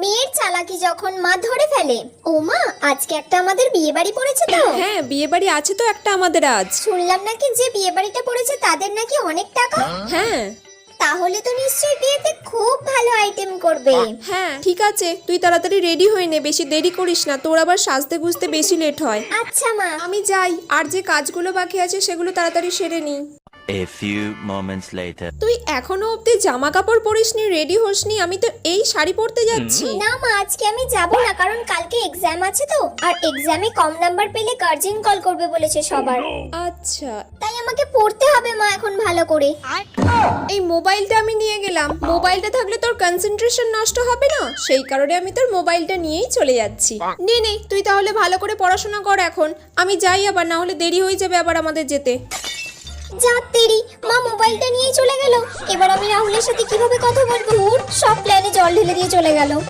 মেয়ের চালাকি যখন মা ধরে ফেলে। ও মা, আজকে একটা আমাদের বিয়ে বাড়ি পড়েছে তো? হ্যাঁ, বিয়ে বাড়ি আছে তো একটা আমাদের আজ। শুনলাম নাকি যে বিয়ে বাড়িটা পড়েছে তাদের নাকি অনেক টাকা। হ্যাঁ তাহলে তো নিশ্চয়ই বিয়েতে খুব ভালো আইটেম করবে। হ্যাঁ, ঠিক আছে, তুই তাড়াতাড়ি রেডি হয়ে নে, বেশি দেরি করিস না, তোর আবার সাজতে গুজতে বেশি লেট হয়। আচ্ছা মা। আমি যাই, আর যে কাজগুলো বাকি আছে সেগুলো তাড়াতাড়ি সেরে নি। A few moments later. তুই এখনো অবধি জামা কাপড় পরিসনি, রেডি হসনি? আমি তো এই শাড়ি পরতে যাচ্ছি। না মা, আজকে আমি যাব না, কারণ কালকে এক্সাম আছে তো, আর এক্সামে কম নাম্বার পেলে গার্জিয়ান কল করবে বলেছে সবার। আচ্ছা, তাই আমাকে পড়তে হবে মা এখন ভালো করে। এই মোবাইলটা আমি নিয়ে গেলাম, মোবাইলটা থাকলে তোর কনসেন্ট্রেশন নষ্ট হবে না, সেই কারণে আমি তোর মোবাইলটা নিয়েই চলে যাচ্ছি। নে নে, তুই তাহলে ভালো করে পড়াশোনা কর এখন। আমি যাই, আবার না হলে দেরি হয়ে যাবে আবার আমাদের যেতে। যা তেরি, মা মোবাইলটা নিয়ে চলে গেল। এবার আমি রাহুলের সাথে কিভাবে কথা বলবো? সব প্ল্যানে জল ঢেলে দিয়ে চলে গেল।